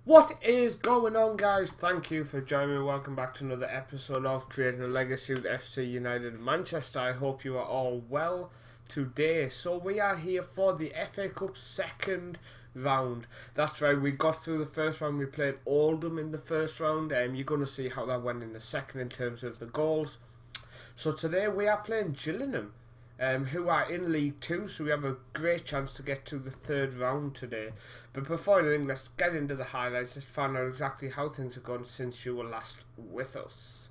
What is going on, guys? Thank you for joining me. Welcome back to another episode of Creating a Legacy with FC United Manchester. I hope you are all well today. So we are here for the FA Cup second round. That's right, we got through the first round. We played Oldham in the first round, and you're going to see how that went in the second in terms of the goals. So today we are playing Gillingham, who are in League 2, so we have a great chance to get to the third round today. But before anything, let's get into the highlights. Let's find out exactly how things have gone since you were last with us.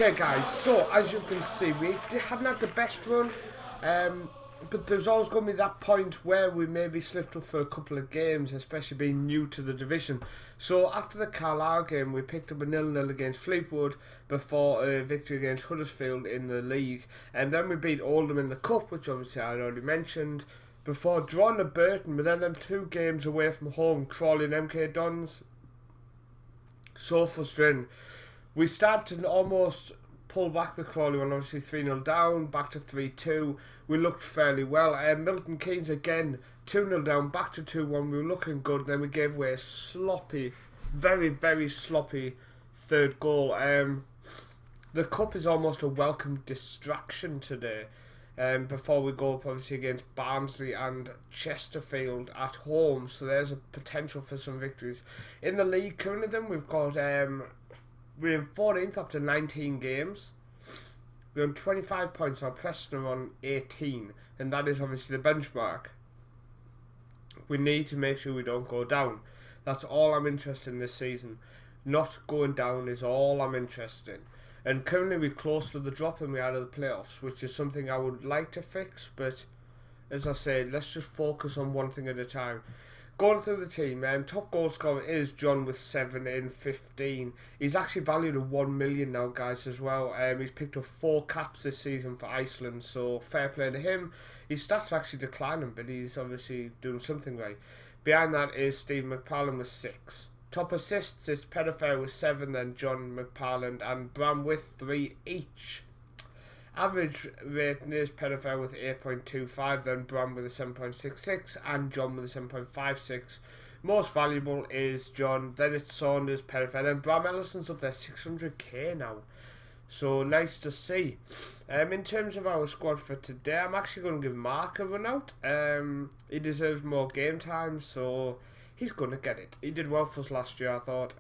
Okay guys, so as you can see, we haven't had the best run, but there's always going to be that point where we maybe slipped up for a couple of games, especially being new to the division. So after the Carlisle game, we picked up a 0-0 against Fleetwood before a victory against Huddersfield in the league, and then we beat Oldham in the cup, which obviously I already mentioned, before drawing a Burton, but then them 2 games away from home, Crawley and MK Dons. So frustrating. We started to almost pull back the Crawley one, obviously 3-0 down, back to 3-2. We looked fairly well. Milton Keynes again, 2-0 down, back to 2-1. We were looking good. Then we gave away a sloppy, very, very sloppy third goal. The cup is almost a welcome distraction today. Before we go up obviously against Barnsley and Chesterfield at home. So there's a potential for some victories. In the league currently then we've got... we're in 14th after 19 games. We're on 25 points now. Preston are on 18. And that is obviously the benchmark. We need to make sure we don't go down. That's all I'm interested in this season. Not going down is all I'm interested in. And currently we're close to the drop and we're out of the playoffs, which is something I would like to fix. But as I said, let's just focus on one thing at a time. Going through the team, top goal scorer is John with 7 in 15. He's actually valued at 1 million now, guys, as well. He's picked up 4 caps this season for Iceland, so fair play to him. His stats are actually declining, but he's obviously doing something right. Behind that is Steve McParland with 6. Top assists is Pettifer with 7, then John McParland and Bram with 3 each. Average rating is Pettifer with 8.25, then Bram with a 7.66 and John with a 7.56. Most valuable is John, then it's Saunders, Pettifer, then Bram Ellison's up there, 600k now. So nice to see. In terms of our squad for today, I'm actually going to give Mark a run out. He deserves more game time, so he's going to get it. He did well for us last year, I thought.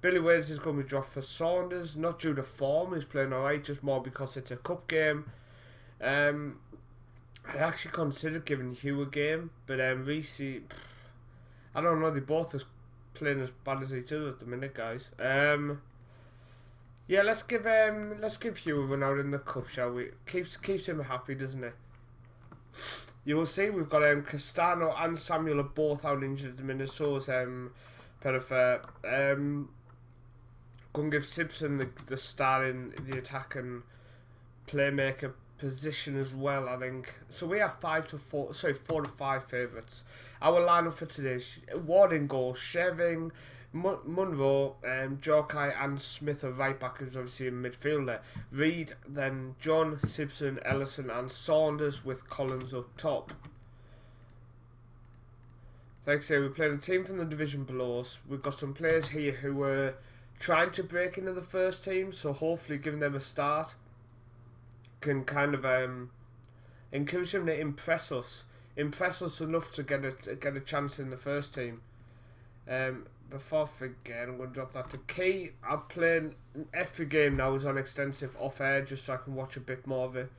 Billy Wades is going to be dropped for Saunders, not due to form, he's playing alright, just more because it's a cup game. I actually considered giving Hugh a game, but Reece, I don't know, they both are playing as bad as each other at the minute, guys. Yeah, let's give Hugh a run out in the cup, shall we? Keeps him happy, doesn't it? You will see we've got Castano and Samuel are both out injured at the minute, so is Pettifer. Going to give Simpson the star in the attack and playmaker position as well, I think. So we have 4 to 5 favourites. Our lineup for today is Ward in goal, Sheving, Munro, Jorkai and Smith are right back, who's obviously a midfielder. Reed, then John, Simpson, Ellison and Saunders with Collins up top. Like I say, we're playing a team from the division below us. We've got some players here who are trying to break into the first team, so hopefully giving them a start can kind of encourage them to impress us enough to get a chance in the first team. Before I forget, I'm going to drop that to Key. I'm playing every game now is on extensive off air just so I can watch a bit more of it,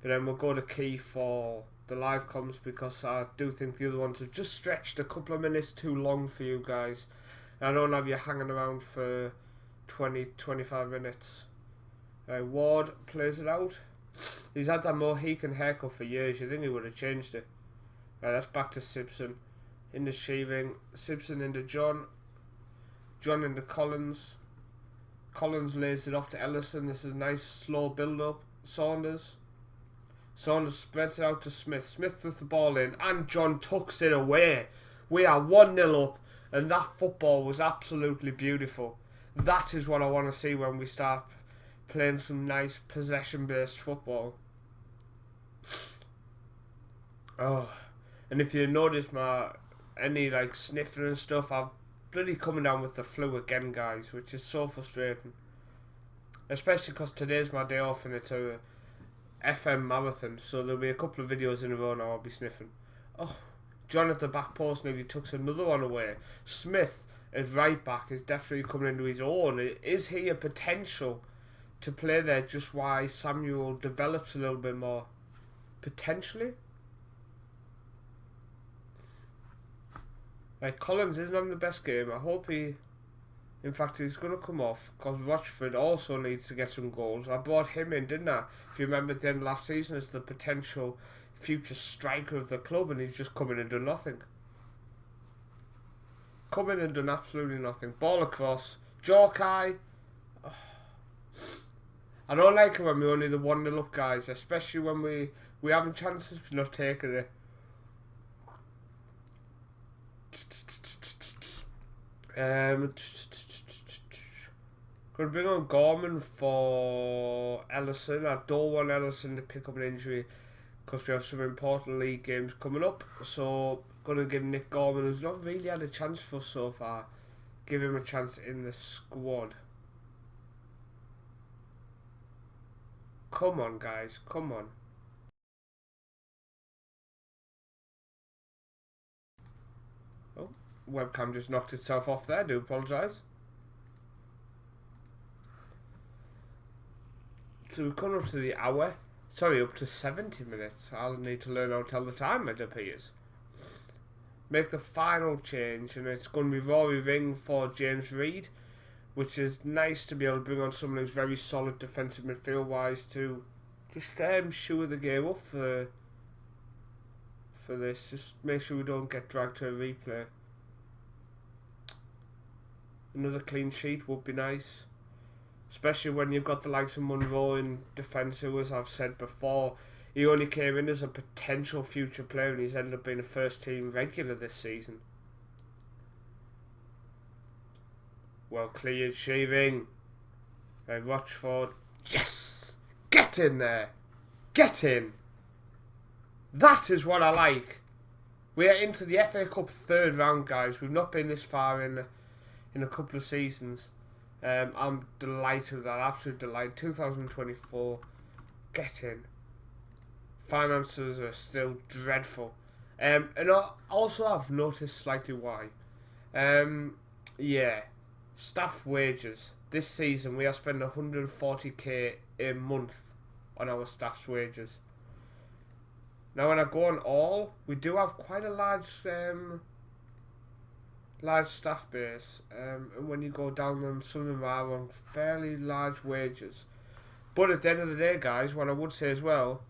but then we'll go to Key for the live comms because I do think the other ones have just stretched a couple of minutes too long for you guys. I don't have you hanging around for 20-25 minutes. Ward plays it out. He's had that Mohican haircut for years. You think he would have changed it. That's back to Simpson. Into Sheeving. Simpson into John. John into Collins. Collins lays it off to Ellison. This is a nice slow build up. Saunders spreads it out to Smith. Smith with the ball in and John tucks it away. We are 1-0 up and that football was absolutely beautiful. That is what I want to see when we start playing some nice possession based football. Oh, and if you notice any like sniffing and stuff, I've bloody coming down with the flu again, guys, which is so frustrating. Especially because today's my day off and it's a FM marathon, so there'll be a couple of videos in a row now I'll be sniffing. Oh, John at the back post nearly took another one away. Smith as right back is definitely coming into his own. Is he a potential to play there just while Samuel develops a little bit more? Potentially. Like, Collins isn't having the best game. I hope he In fact, he's going to come off because Rochford also needs to get some goals. I brought him in, didn't I? If you remember at the end of last season, as the potential future striker of the club, and he's just come in and done nothing. Come in and done absolutely nothing. Ball across. Jorkai. Oh. I don't like it when we're only the 1-0 up, guys, especially when we having chances but not taking it. Going to bring on Gorman for Ellison. I don't want Ellison to pick up an injury because we have some important league games coming up. So, going to give Nick Gorman, who's not really had a chance for us so far, give him a chance in the squad. Come on, guys, come on. Oh, webcam just knocked itself off there. I do apologise. So we've come up to the hour. Sorry, up to 70 minutes. I'll need to learn how to tell the time, it appears. Make the final change, and it's going to be Rory Ring for James Reid, which is nice to be able to bring on someone who's very solid defensive midfield wise to just shore the game up for this. Just make sure we don't get dragged to a replay. Another clean sheet would be nice, especially when you've got the likes of Monroe in defence, who, as I've said before, he only came in as a potential future player and he's ended up being a first team regular this season. Well cleared, shaving. Rochford. Yes! Get in there! Get in! That is what I like. We are into the FA Cup third round, guys. We've not been this far in a couple of seasons. I'm delighted with that. Absolute delight. 2024. Get in. Finances are still dreadful. And I also have noticed slightly why. Yeah. Staff wages. This season we are spending 140k a month on our staff's wages. Now when I go on all, we do have quite a large staff base, and when you go down them, some of them are on fairly large wages. But at the end of the day, guys, what I would say as well,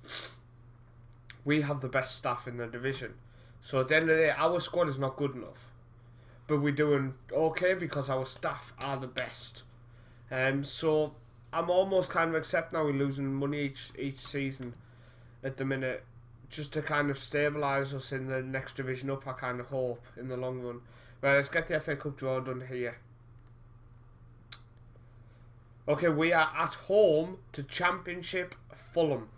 we have the best staff in the division. So at the end of the day, our squad is not good enough, but we're doing okay because our staff are the best. So I'm almost kind of accepting now we're losing money each season at the minute, just to kind of stabilise us in the next division up, I kind of hope, in the long run. Right, let's get the FA Cup draw done here. Okay, we are at home to Championship Fulham.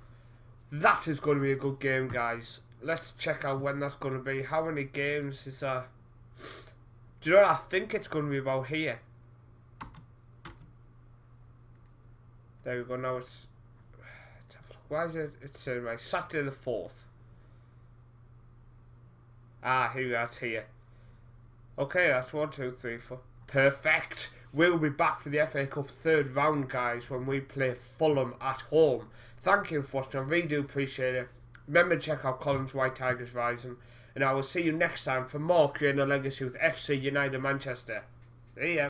That is going to be a good game, guys. Let's check out when that's going to be. How many games is that? Do you know what I think it's going to be about here? There we go, now it's... Let's have a look. Why is it? It's right, Saturday the 4th. Ah, here we are, it's here. Okay, that's 1, 2, 3, 4. Perfect. We'll be back for the FA Cup third round, guys, when we play Fulham at home. Thank you for watching. I really do appreciate it. Remember to check out Colin's White Tigers Rising. And I will see you next time for more Creating a Legacy with FC United Manchester. See ya.